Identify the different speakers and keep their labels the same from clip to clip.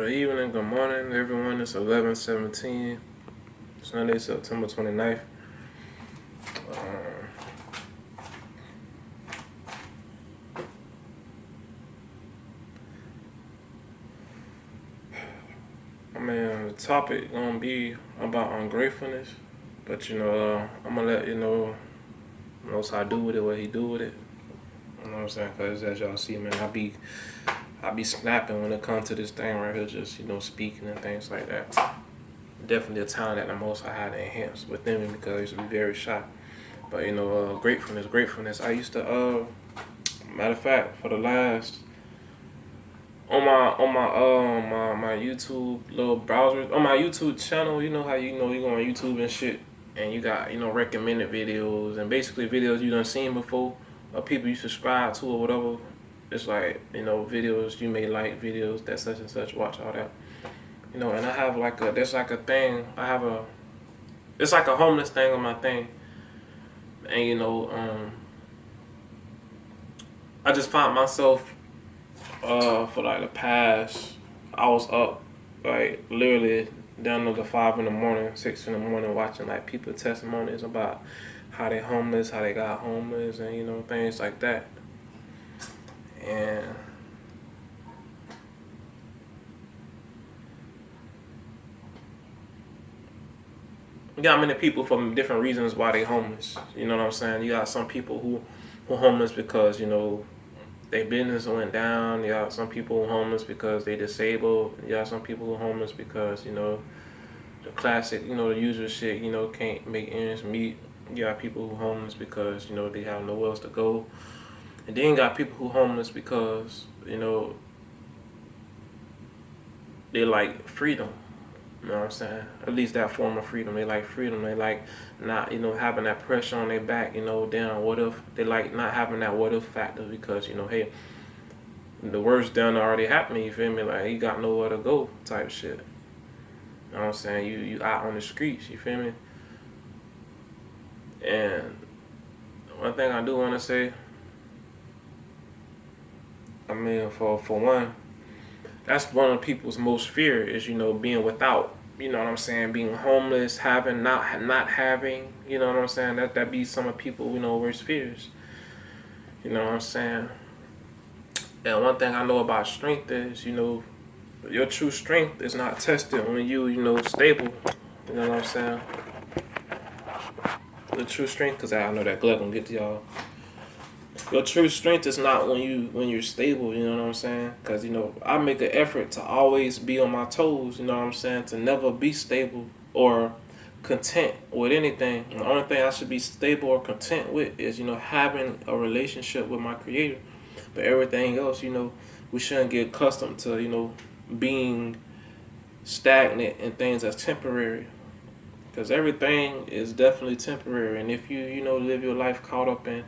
Speaker 1: Good evening, good morning, everyone. It's 11:17, Sunday, September 29th. The topic gonna be about ungratefulness, but I'm gonna let you know most I do with it, what he do with it. You know what I'm saying? Cause as y'all see, man, I be snapping when it comes to this thing right here, just speaking and things like that. Definitely a talent that the most I had to enhance within me because I used to be very shy. But gratefulness. I used to matter of fact, for the last on my YouTube little browser on my YouTube channel, you know how you go on YouTube and shit, and you got recommended videos and basically videos you done seen before, or people you subscribe to or whatever. It's like videos you may like, videos that such and such watch, all that. And I have there's like a thing. It's like a homeless thing on my thing, and I just find myself for like the past, I was up like literally down to the 5 in the morning, 6 in the morning, watching like people testimonies about how they homeless, how they got homeless, and things like that. And you got many people from different reasons why they homeless. You know what I'm saying? You got some people who homeless because their business went down. You got some people who homeless because they disabled. You got some people who homeless because the classic, the usual shit, can't make ends meet. You got people who homeless because they have nowhere else to go, and then you got people who homeless because they like freedom. You know what I'm saying? At least that form of freedom. They like freedom. They like not, having that pressure on their back, damn, what if? They like not having that what if factor because, hey, the worst done already happened, you feel me? Like, you got nowhere to go type shit. You know what I'm saying? You out on the streets, you feel me? And one thing I do want to say, for one, that's one of people's most fear is being without. You know what I'm saying? Being homeless, having not having. You know what I'm saying? That be some of people worst fears. You know what I'm saying? And one thing I know about strength is your true strength is not tested when you stable. You know what I'm saying? The true strength, cause I know that glove gonna get to y'all. Your true strength is not when you're stable, you know what I'm saying? Cause I make an effort to always be on my toes, you know what I'm saying? To never be stable or content with anything. The only thing I should be stable or content with is having a relationship with my creator. But everything else, we shouldn't get accustomed to being stagnant and things that's temporary. Cause everything is definitely temporary, and if you live your life caught up in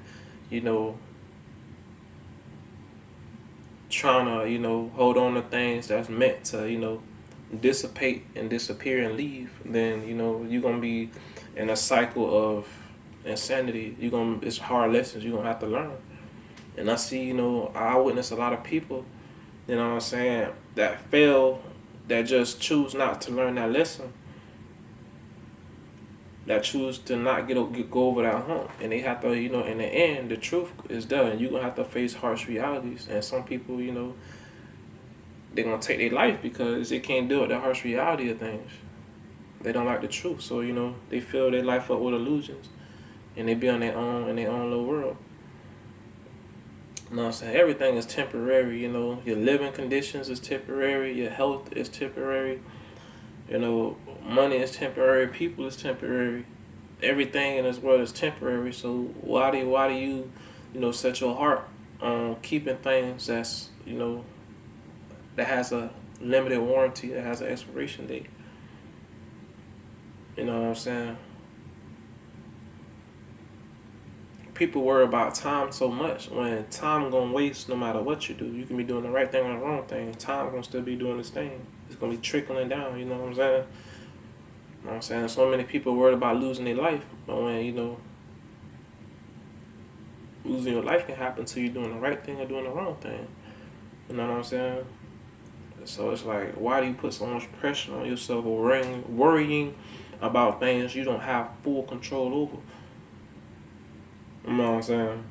Speaker 1: trying to hold on to things that's meant to dissipate and disappear and leave, then you're gonna be in a cycle of insanity. It's hard lessons you're gonna have to learn. And I see I witness a lot of people, you know what I'm saying, that fail, that just choose not to learn that lesson, that choose to not go over that hump, and they have to in the end the truth is done. You're gonna have to face harsh realities, and some people they're gonna take their life because they can't deal with the harsh reality of things. They don't like the truth, so they fill their life up with illusions, and they be on their own in their own little world. You know what I'm saying? Everything is temporary. Your living conditions is temporary, your health is temporary, money is temporary, people is temporary, everything in this world is temporary. So why do you set your heart on keeping things that's that has a limited warranty, that has an expiration date? You know what I'm saying? People worry about time so much when time gonna waste no matter what you do. You can be doing the right thing or the wrong thing. Time gonna still be doing this thing. It's gonna be trickling down, you know what I'm saying? You know what I'm saying? So many people worried about losing their life, but when losing your life can happen to you doing the right thing or doing the wrong thing. You know what I'm saying? So it's like, why do you put so much pressure on yourself or worrying about things you don't have full control over? You know what I'm saying?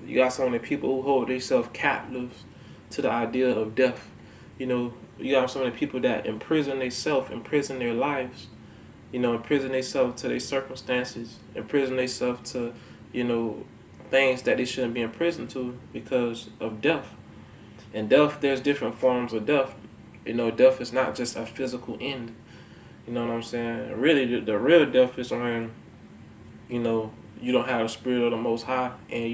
Speaker 1: You got so many people who hold themselves captives to the idea of death. You know, you got so many people that imprison themselves, imprison their lives, imprison themselves to their circumstances, imprison themselves to, things that they shouldn't be imprisoned to because of death. And death, there's different forms of death. Death is not just a physical end. You know what I'm saying? Really, the real death is when, you don't have the spirit of the Most High, and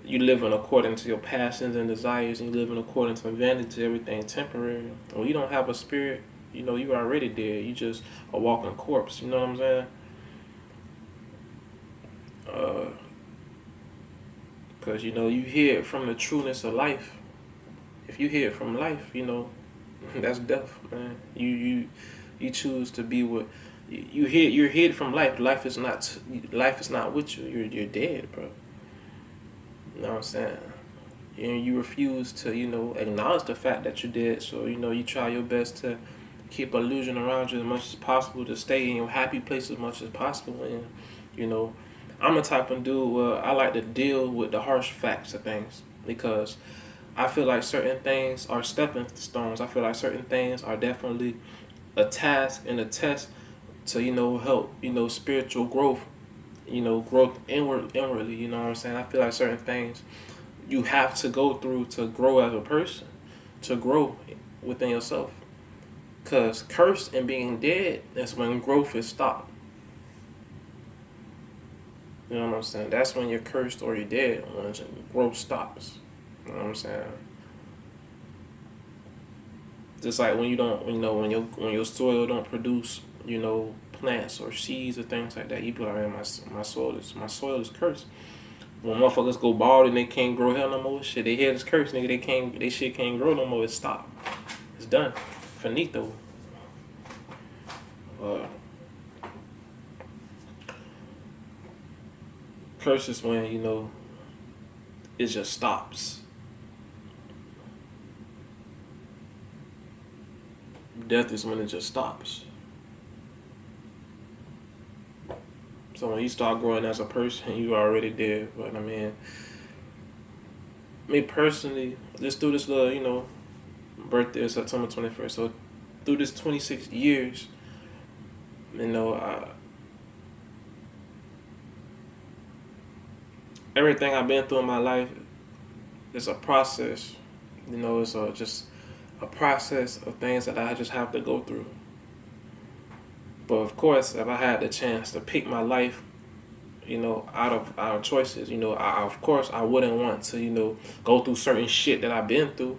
Speaker 1: you living according to your passions and desires, and you living according to vanity, everything temporary. When you don't have a spirit, you already dead. You just a walking corpse. You know what I'm saying? Because you hear it from the trueness of life. If you hear it from life, that's death, man. You choose to be with. You're hid from life. Life is not with you. You're dead, bro. You know what I'm saying? And you refuse to, acknowledge the fact that you're dead. So, you try your best to keep illusion around you as much as possible, to stay in your happy place as much as possible. And, I'm the type of dude where I like to deal with the harsh facts of things, because I feel like certain things are stepping stones. I feel like certain things are definitely a task and a test to, help, spiritual growth, growth inwardly, you know what I'm saying? I feel like certain things you have to go through to grow as a person, to grow within yourself. Because cursed and being dead, that's when growth is stopped. You know what I'm saying? That's when you're cursed or you're dead, when growth stops. You know what I'm saying? Just like when you don't, when your soil don't produce, plants or seeds or things like that, you be like, man, my soil is cursed. When motherfuckers go bald and they can't grow hair no more, shit, they head is cursed, nigga. They shit can't grow no more. It's stopped. It's done. Finito. Curse is when it just stops. Death is when it just stops. So when you start growing as a person, you already dead. But I mean, me personally, just through this little, birthday is September 21st. So through this 26 years, everything I've been through in my life is a process. It's just a process of things that I just have to go through. But of course, if I had the chance to pick my life, out of our choices, of course I wouldn't want to, go through certain shit that I've been through.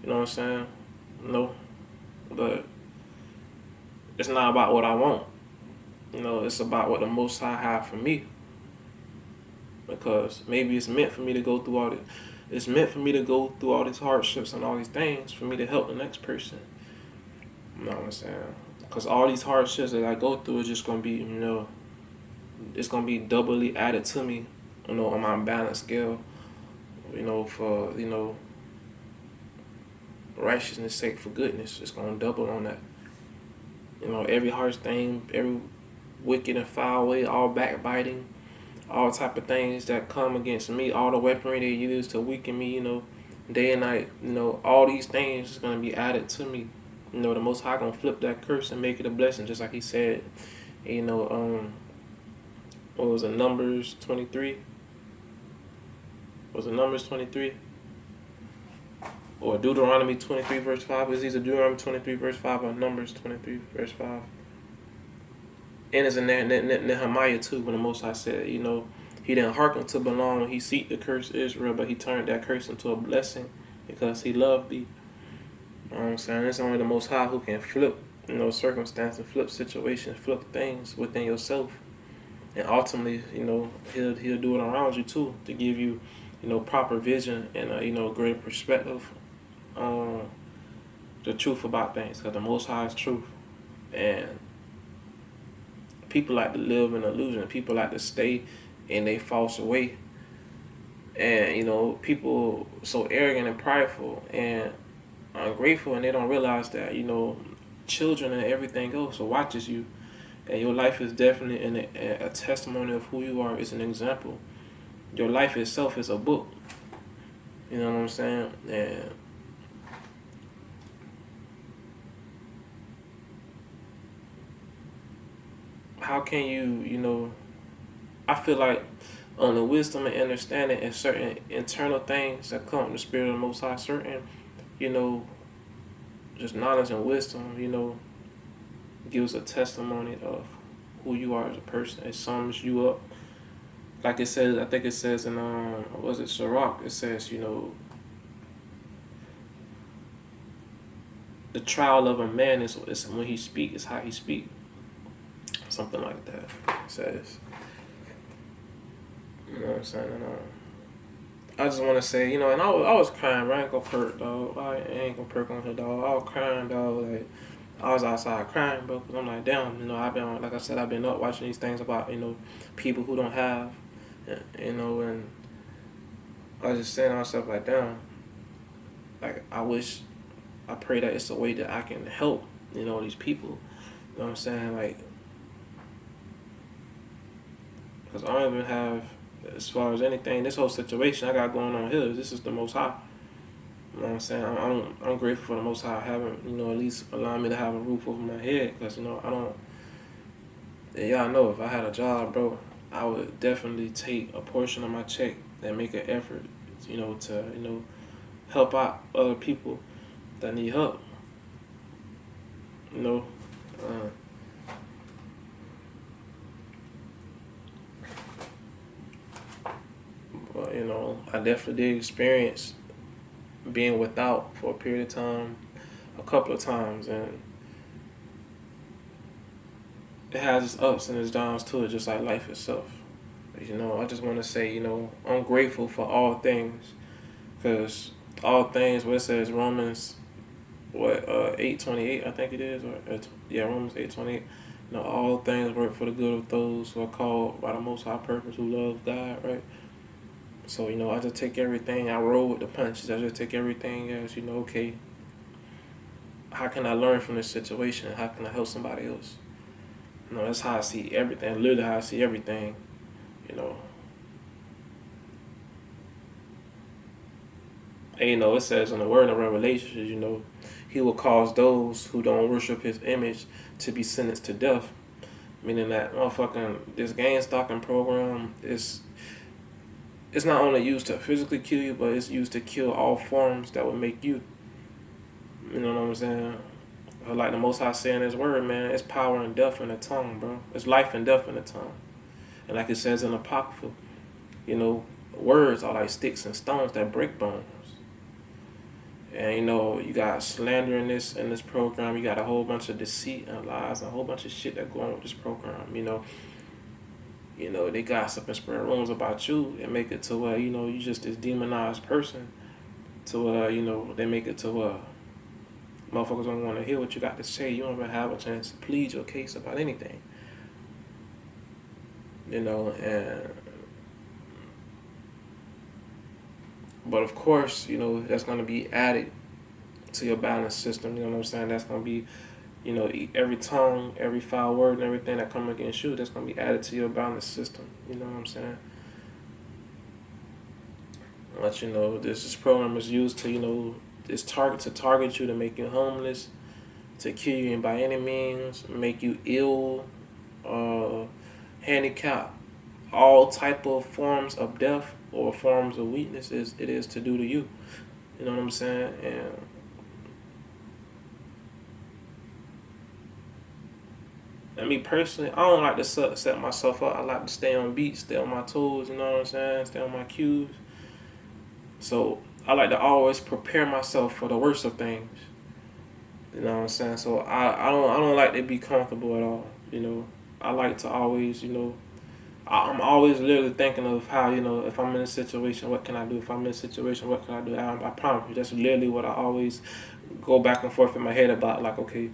Speaker 1: You know what I'm saying? No. But it's not about what I want. It's about what the Most High have for me. Because maybe it's meant for me to go through all this. It's meant for me to go through all these hardships and all these things for me to help the next person. You know what I'm saying? Because all these hardships that I go through is just going to be, it's going to be doubly added to me, on my balance scale, for, righteousness sake, for goodness. It's going to double on that. Every harsh thing, every wicked and foul way, all backbiting, all type of things that come against me, all the weaponry they use to weaken me, day and night, all these things is going to be added to me. The Most High going to flip that curse and make it a blessing, just like he said, what was it, Numbers 23? Was it Numbers 23? Or Deuteronomy 23 verse 5? It was either Deuteronomy 23 verse 5 or Numbers 23 verse 5. And it's in Nehemiah too, when the Most High said, he didn't hearken to Balaam when he seeked to curse Israel, but he turned that curse into a blessing because he loved thee. You know what I'm saying? It's only the Most High who can flip, circumstances, flip situations, flip things within yourself. And ultimately, he'll do it around you too, to give you, proper vision and greater perspective on the truth about things. Because the Most High is truth. And people like to live in illusion. People like to stay in a false way. And people so arrogant and prideful and ungrateful, and they don't realize that children and everything else watches you, and your life is definitely a testimony of who you are. It's an example. Your life itself is a book. You know what I'm saying? And how can I feel like on the wisdom and understanding and certain internal things that come from the spirit of the Most High, certain, you know, just knowledge and wisdom, gives a testimony of who you are as a person. It sums you up. Like it says, I think it says in was it Sirach? It says, the trial of a man is when he speaks, is how he speaks. Something like that. It says. You know what I'm saying? And, I just want to say, and I was crying, bro. I ain't gonna perk, dog. I ain't gonna perk on her, dog. I was crying, dog. Like, I was outside crying, bro, because I'm like, damn, I've been, like I said, I've been up watching these things about, people who don't have, and I was just saying to myself, like, damn, like, I pray that it's a way that I can help, these people. You know what I'm saying? Like, because I don't even have, as far as anything, this whole situation I got going on here, this is the Most High. You know what I'm saying? I'm grateful for the Most High having, at least allowing me to have a roof over my head. Because, I don't, y'all know if I had a job, bro, I would definitely take a portion of my check and make an effort, to, help out other people that need help. But, I definitely did experience being without for a period of time, a couple of times, and it has its ups and its downs to it, just like life itself. I just want to say, I'm grateful for all things, because all things, what it says, Romans, 8:28, I think it is, Romans 8:28. All things work for the good of those who are called by the Most High purpose, who love God, right? So, I just take everything, I roll with the punches. I just take everything as, okay, how can I learn from this situation? How can I help somebody else? That's how I see everything, literally how I see everything, And, it says in the word of Revelation, he will cause those who don't worship his image to be sentenced to death. Meaning that this gang stalking program is, it's not only used to physically kill you, but it's used to kill all forms that would make you. You know what I'm saying? Like the Most High say in his word, man, it's power and death in the tongue, bro. It's life and death in the tongue. And like it says in the Apocrypha, words are like sticks and stones that break bones. And you got slander in this program. You got a whole bunch of deceit and lies and a whole bunch of shit that go on with this program. They gossip and spread rumors about you and make it to where you just this demonized person. To where they make it to where motherfuckers don't want to hear what you got to say. You don't even have a chance to plead your case about anything. But of course, that's going to be added to your balance system. You know what I'm saying? That's going to be, every tongue, every foul word and everything that come against you, that's going to be added to your balance system. You know what I'm saying? But this program is used to, it's target you to make you homeless, to kill you by any means, make you ill, handicapped, all type of forms of death or forms of weakness it is to do to you. You know what I'm saying? And me personally, I don't like to set myself up. I like to stay on beat, stay on my toes, you know what I'm saying? Stay on my cues. So I like to always prepare myself for the worst of things. You know what I'm saying? So I don't like to be comfortable at all. I like to always, I'm always literally thinking of how, if I'm in a situation, what can I do? If I'm in a situation, what can I do? I promise you, that's literally what I always go back and forth in my head about. Like, okay,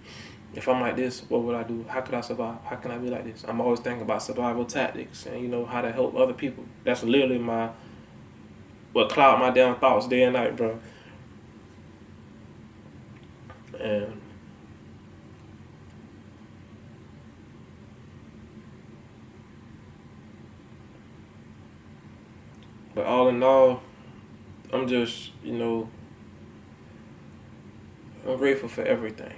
Speaker 1: if I'm like this, what would I do? How could I survive? How can I be like this? I'm always thinking about survival tactics and, how to help other people. That's literally my what cloud my damn thoughts day and night, bro. And but all in all, I'm just, I'm grateful for everything.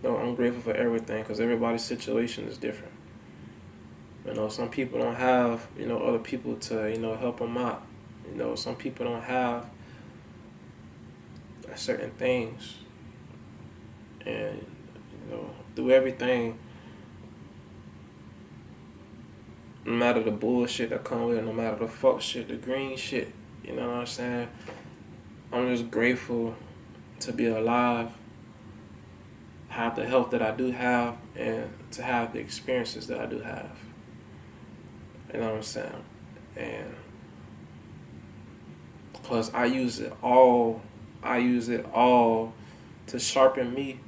Speaker 1: No, I'm grateful for everything because everybody's situation is different. Some people don't have, other people to, help them out. Some people don't have certain things. And, do everything, no matter the bullshit that come with it, no matter the fuck shit, the green shit, you know what I'm saying? I'm just grateful to be alive, have the health that I do have, and to have the experiences that I do have. You know what I'm saying? And plus I use it all to sharpen me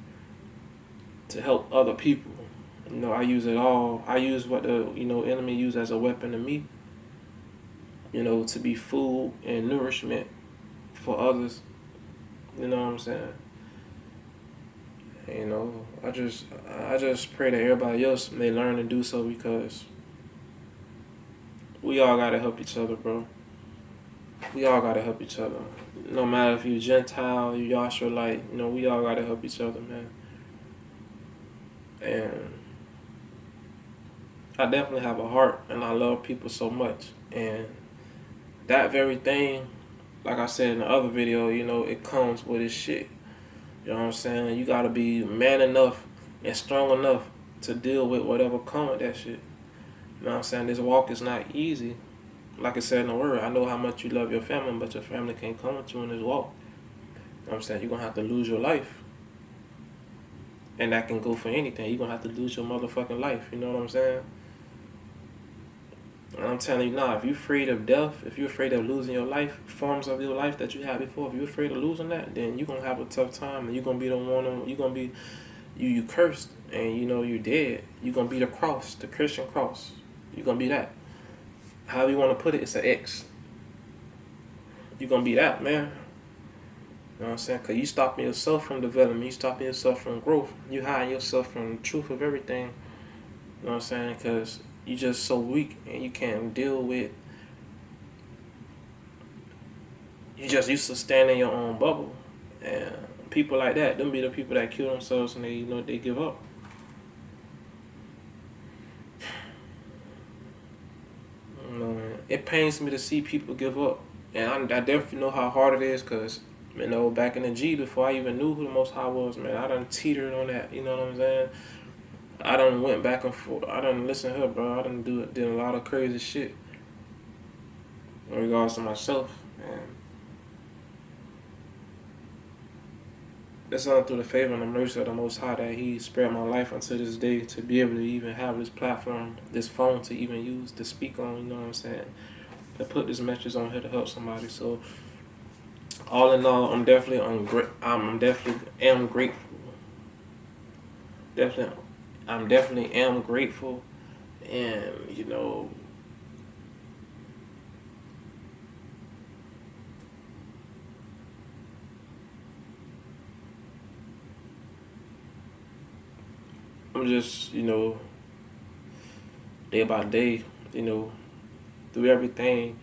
Speaker 1: to help other people. I use it all. I use what the enemy use as a weapon to me. To be food and nourishment for others. You know what I'm saying? I just pray that everybody else may learn to do so because we all gotta help each other, bro. We all gotta help each other. No matter if you Gentile, you Yahshua, we all gotta help each other, man. And I definitely have a heart, and I love people so much. And that very thing, like I said in the other video, it comes with its shit. You know what I'm saying? You gotta be man enough and strong enough to deal with whatever comes with that shit. You know what I'm saying? This walk is not easy. Like I said in the word, I know how much you love your family, but your family can't come with you in this walk. You know what I'm saying? You're gonna have to lose your life. And that can go for anything. You're gonna have to lose your motherfucking life. You know what I'm saying? And I'm telling you now, if you're afraid of death, if you're afraid of losing your life, forms of your life that you had before, if you're afraid of losing that, then you're gonna have a tough time, and you're gonna be the one. You're gonna be you cursed, and you're dead. You're gonna be the cross, the Christian cross. You're gonna be that. However you want to put it, it's an X. You're gonna be that, man. You know what I'm saying? Because you stopping yourself from development. You stopping yourself from growth. You hiding yourself from the truth of everything. You know what I'm saying? Because you're just so weak and you can't deal with. You just used to stand in your own bubble. And people like that, them be the people that kill themselves and they give up. It pains me to see people give up. And I definitely know how hard it is because, back in the G, before I even knew who the Most High was, man, I done teetered on that, you know what I'm saying? I done went back and forth. I done listened to her, bro. I done did a lot of crazy shit in regards to myself. And that's all through the favor and the mercy of the Most High that He spared my life until this day to be able to even have this platform, this phone to even use to speak on, you know what I'm saying? To put this message on here to help somebody. So all in all, I'm definitely am grateful. I'm definitely am grateful, and I'm just day by day, through everything,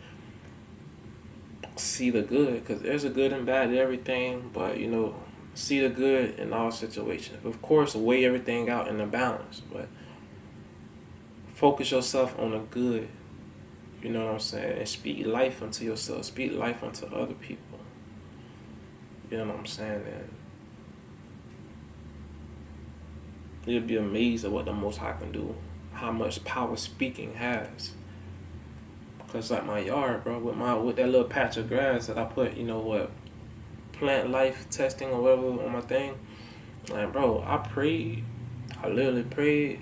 Speaker 1: see the good, because there's a good and bad in everything, but see the good in all situations. Of course, weigh everything out in a balance, but focus yourself on the good, you know what I'm saying, and speak life unto yourself, speak life unto other people, you know what I'm saying, and you'll be amazed at what the Most High can do, how much power speaking has. Cause like my yard, bro, with that little patch of grass that I put, plant life testing or whatever on my thing. Like, bro, I literally prayed,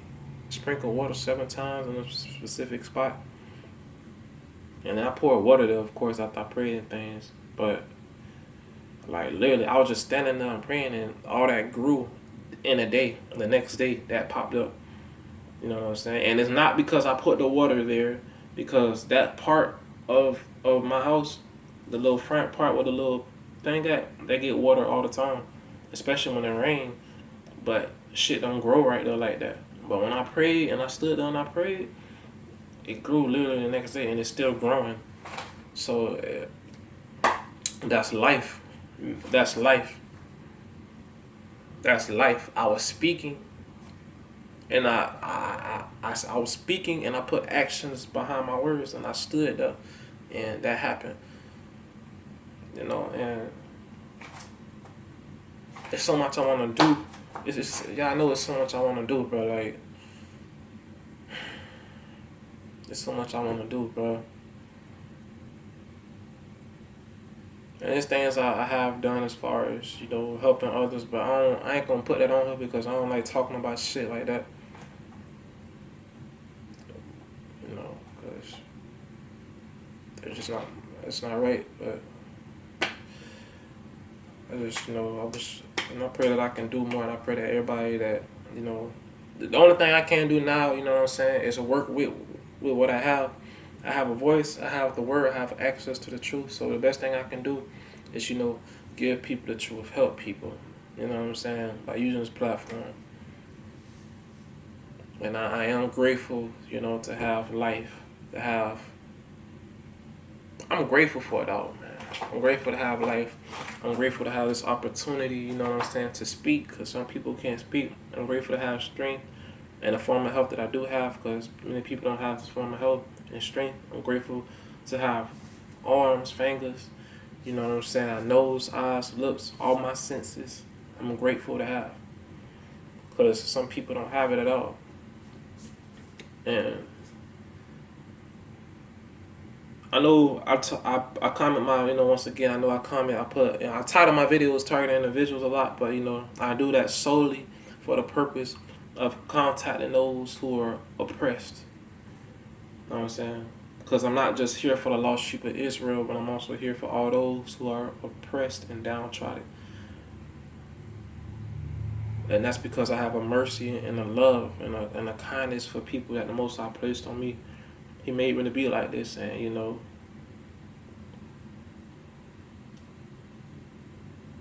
Speaker 1: sprinkled water 7 times in a specific spot. And then I poured water there, of course, after I prayed and things. But, like, literally, I was just standing there and praying, and all that grew in a day. The next day, that popped up. You know what I'm saying? And it's not because I put the water there, because that part of my house, the little front part where the little thing at, they get water all the time, especially when it rain. But shit don't grow right there like that. But when I prayed and I stood there and I prayed, it grew literally the next day and it's still growing. So that's life. That's life. That's life. I was speaking, and I was speaking, and I put actions behind my words, and I stood there, and that happened. And there's so much I want to do. It's just, yeah, I know it's so much I want to do, bro. Like, there's so much I want to do, bro. And there's things I have done as far as, helping others, but I ain't gonna put that on her because I don't like talking about shit like that. Because it's not right. But I pray that I can do more, and I pray that everybody that, the only thing I can do now, what I'm saying, is work with what I have. I have a voice, I have the word, I have access to the truth. So the best thing I can do is, give people the truth, help people. You know what I'm saying? By using this platform. And I am grateful, to have life, I'm grateful for it all, man. I'm grateful to have life. I'm grateful to have this opportunity, to speak, because some people can't speak. I'm grateful to have strength and a form of health that I do have, because many people don't have this form of health and strength. I'm grateful to have arms, fingers, a nose, eyes, lips, all my senses. I'm grateful to have, because some people don't have it at all. And I know I comment once again, I know I comment, I title my videos targeting individuals a lot, but I do that solely for the purpose of contacting those who are oppressed. You know what I'm saying? Because I'm not just here for the lost sheep of Israel, but I'm also here for all those who are oppressed and downtrodden. And that's because I have a mercy and a love and a kindness for people that the Most High placed on me. He made me to be like this, and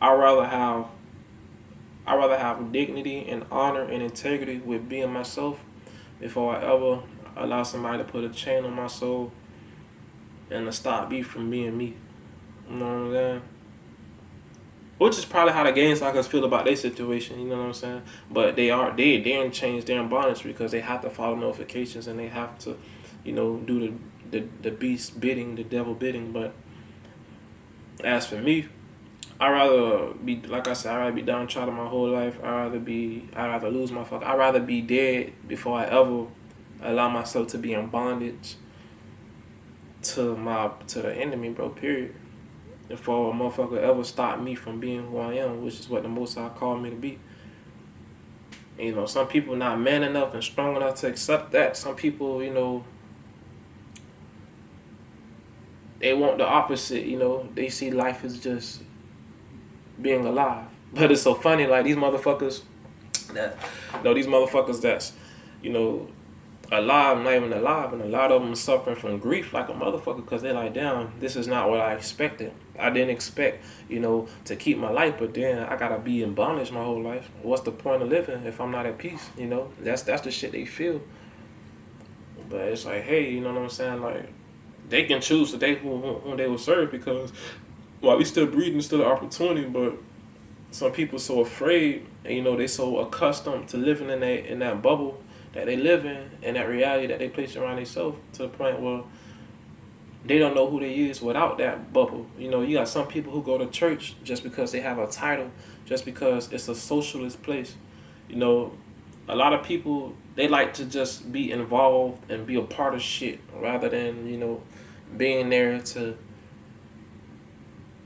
Speaker 1: I rather have dignity and honor and integrity with being myself before I ever allow somebody to put a chain on my soul and to stop me from being me. You know what I'm saying? Which is probably how the game suckers feel about their situation, you know what I'm saying? But they're in chains, they're in bondage because they have to follow notifications and they have to, do the beast bidding, the devil bidding. But as for me, I'd rather be, like I said, I'd rather be downtrodden my whole life. I'd rather lose my fuck. I'd rather be dead before I ever allow myself to be in bondage to the enemy, bro, period. Before a motherfucker ever stop me from being who I am, which is what the Most High called me to be. And, some people not man enough and strong enough to accept that. Some people, they want the opposite, they see life as just being alive. But it's so funny, like these motherfuckers that's, alive, not even alive, and a lot of them are suffering from grief like a motherfucker because they're like, damn, this is not what I expected. I didn't expect, to keep my life, but then I gotta be in bondage my whole life. What's the point of living if I'm not at peace? That's the shit they feel. But it's like, hey, you know what I'm saying? Like, they can choose today whom they will serve because while we still breathing, still an opportunity, but some people so afraid, and they so accustomed to living in that bubble that they live in that reality that they place around themselves to the point where they don't know who they is without that bubble. You got some people who go to church just because they have a title, just because it's a socialist place. A lot of people, they like to just be involved and be a part of shit rather than, being there to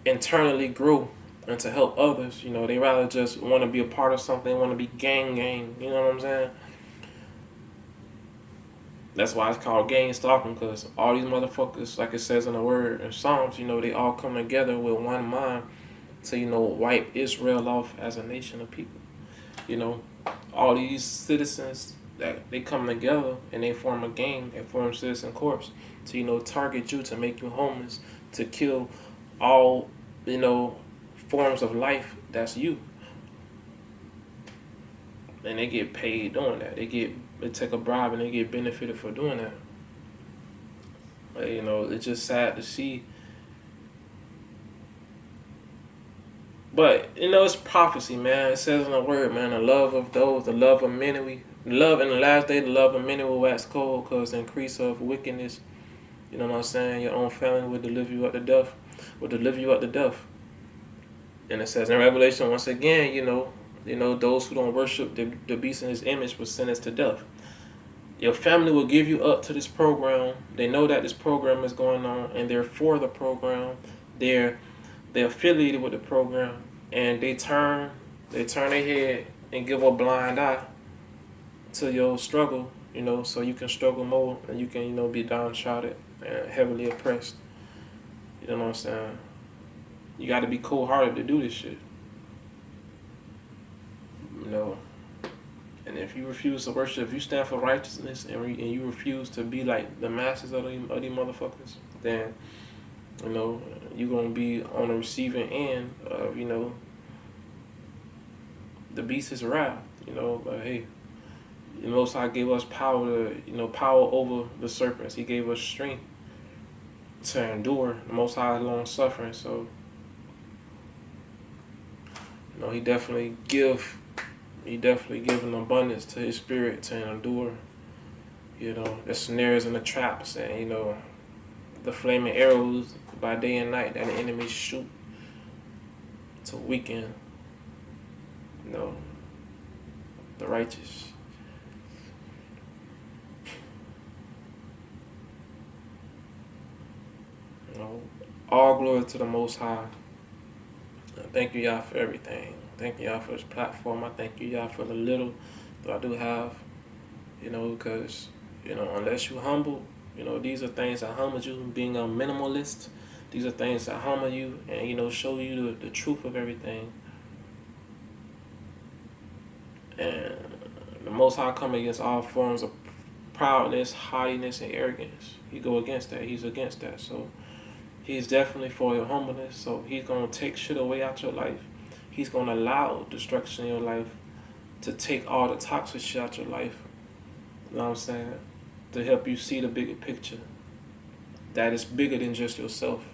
Speaker 1: internally grow and to help others. They rather just want to be a part of something, want to be gang, you know what I'm saying? That's why it's called gang stalking, because all these motherfuckers, like it says in the word in Psalms, they all come together with one mind to, wipe Israel off as a nation of people. All these citizens that they come together and they form a gang, they form citizen corps to, target you, to make you homeless, to kill all, forms of life that's you. And they get paid doing that. They take a bribe and they get benefited for doing that. But, it's just sad to see. But, it's prophecy, man. It says in the word, man, the love of many, love in the last day, the love of many will wax cold, because the increase of wickedness, you know what I'm saying, your own family will deliver you up to death. And it says in Revelation, once again, those who don't worship the beast in his image will sentenced to death. Your family will give you up to this program. They know that this program is going on, and they're for the program. They're affiliated with the program, and they turn their head and give a blind eye to your struggle, so you can struggle more and you can, be downtrodden and heavily oppressed. You know what I'm saying? You got to be cold-hearted to do this shit. And if you refuse to worship, if you stand for righteousness and you refuse to be like the masses of these motherfuckers, then, you're going to be on the receiving end of, the beast's wrath, but hey, the Most High gave us power to, power over the serpents. He gave us strength to endure. The Most High long suffering, so, he definitely give an abundance to his spirit to endure, the snares and the traps and, the flaming arrows by day and night that the enemy shoot to weaken, the righteous. All glory to the Most High. Thank you, y'all, for everything. Thank you, y'all, for this platform. I thank you, y'all, for the little that I do have, because, unless you humble, these are things that humble you. Being a minimalist, these are things that humble you and, show you the truth of everything. And the Most High come against all forms of proudness, haughtiness, and arrogance. He go against that. He's against that. So he's definitely for your humbleness. So he's going to take shit away out your life. He's going to allow destruction in your life to take all the toxic shit out your life. You know what I'm saying? To help you see the bigger picture. That is bigger than just yourself.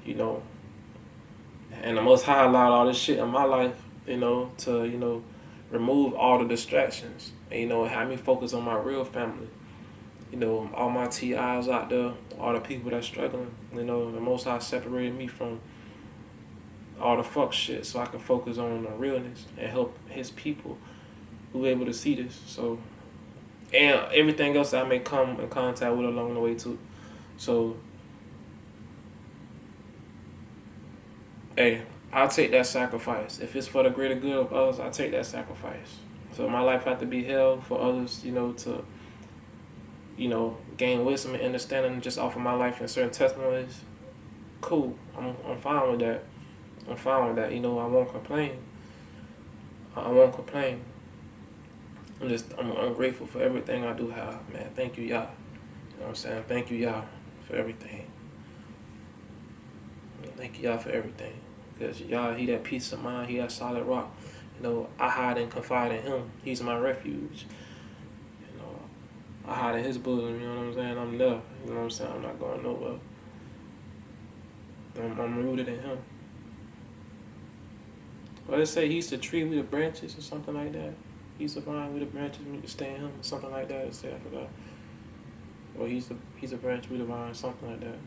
Speaker 1: And the Most High allowed all this shit in my life, to, remove all the distractions. And, have me focus on my real family. All my TIs out there, all the people that's struggling. The Most High separated me from all the fuck shit so I can focus on the realness and help his people who are able to see this. So, and everything else I may come in contact with along the way too. So, hey, I'll take that sacrifice. If it's for the greater good of others, I'll take that sacrifice. So my life had to be held for others, to, gain wisdom and understanding just off of my life and certain testimonies. Cool. I'm fine with that. I won't complain. I'm grateful for everything I do have, man. Thank you, y'all. You know what I'm saying? Thank you, y'all, for everything. Thank you, y'all, for everything. Because y'all, he that peace of mind, he that solid rock. I hide and confide in him. He's my refuge. I hide in his bosom, you know what I'm saying? I'm there. You know what I'm saying? I'm not going nowhere. I'm rooted in him. Well, they say he's the tree with the branches or something like that. He's the vine with the branches, we need to stay in him or something like that. They say, I forgot. Or he's a branch with the vine, something like that.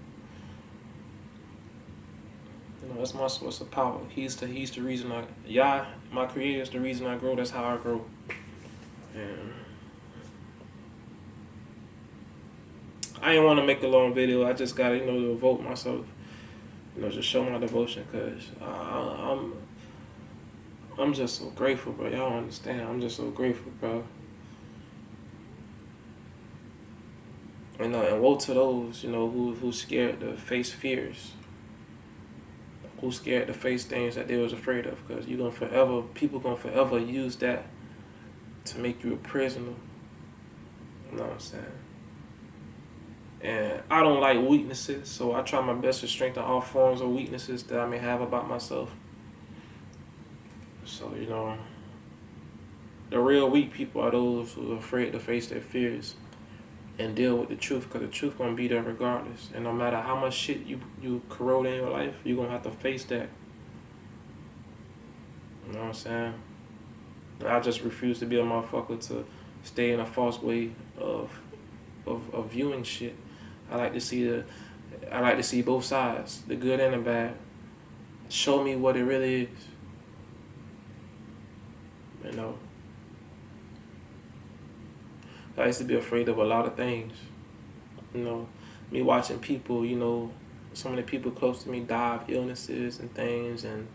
Speaker 1: That's my source of power. He's the reason my creator is the reason I grow. That's how I grow. And I didn't want to make a long video. I just got to, devote myself, just show my devotion, because I'm just so grateful, bro. Y'all don't understand. I'm just so grateful, bro. And woe to those, who scared to face fears. Who scared to face things that they was afraid of, because people gonna forever use that to make you a prisoner. You know what I'm saying? And I don't like weaknesses, so I try my best to strengthen all forms of weaknesses that I may have about myself. So, the real weak people are those who are afraid to face their fears and deal with the truth, because the truth gonna be there regardless. And no matter how much shit you corrode in your life, you're gonna have to face that. You know what I'm saying? I just refuse to be a motherfucker to stay in a false way of viewing shit. I like to see both sides, the good and the bad. Show me what it really is. I used to be afraid of a lot of things. Me watching people, some of the people close to me die of illnesses and things, and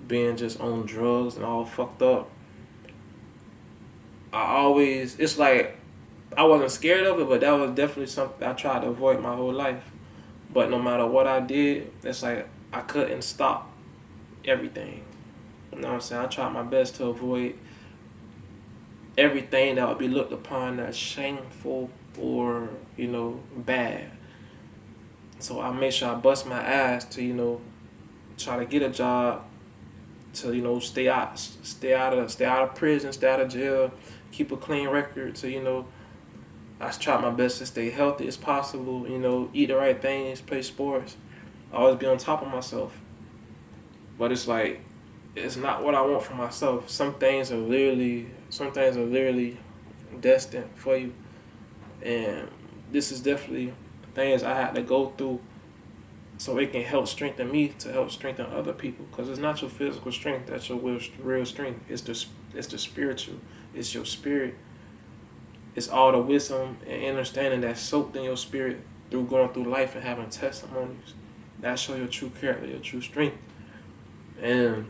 Speaker 1: being just on drugs and all fucked up. It's like, I wasn't scared of it, but that was definitely something I tried to avoid my whole life. But no matter what I did, it's like I couldn't stop everything. You know what I'm saying? I tried my best to avoid everything that would be looked upon as shameful or, bad. So I made sure I bust my ass to, try to get a job, to, stay out of prison, stay out of jail, keep a clean record. So, I tried my best to stay healthy as possible, eat the right things, play sports, always be on top of myself. But it's like, it's not what I want for myself. Some things are literally destined for you. And this is definitely things I had to go through so it can help strengthen me to help strengthen other people. Because it's not your physical strength that's your real strength. It's the spiritual. It's your spirit. It's all the wisdom and understanding that's soaked in your spirit through going through life and having testimonies. That show your true character, your true strength. And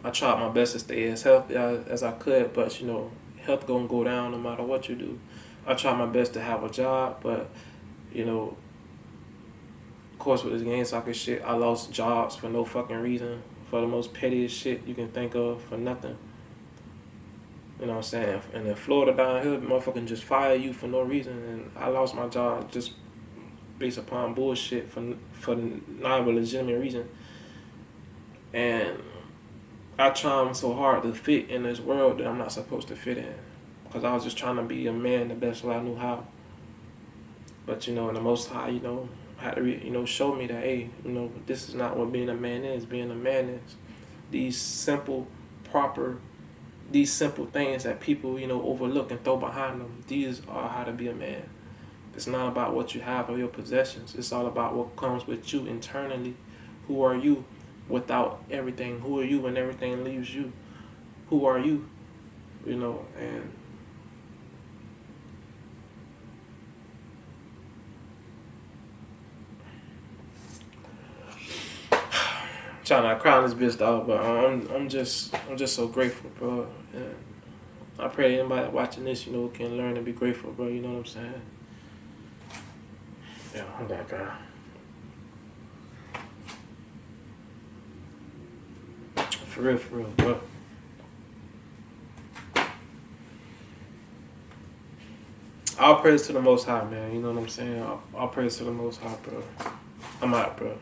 Speaker 1: I tried my best to stay as healthy as I could, but health gonna go down no matter what you do. I tried my best to have a job, but of course with this game soccer shit, I lost jobs for no fucking reason, for the most pettiest shit you can think of, for nothing. You know what I'm saying? And in Florida down here, motherfucking just fire you for no reason, and I lost my job just based upon bullshit for not a legitimate reason. And I tried so hard to fit in this world that I'm not supposed to fit in, because I was just trying to be a man the best way I knew how. But and the Most High, had to show me that, hey, this is not what being a man is. Being a man is these simple things that people overlook and throw behind them. These are how to be a man. It's not about what you have or your possessions. It's all about what comes with you internally. Who are you without everything? Who are you when everything leaves you? Who are you? And trying to crown this bitch, dog, but I'm just so grateful, bro. And I pray anybody watching this, can learn to be grateful, bro. You know what I'm saying? Yeah, hold on, bro. For real, bro. All praise to the Most High, man. You know what I'm saying? All praise to the Most High, bro. I'm out, bro.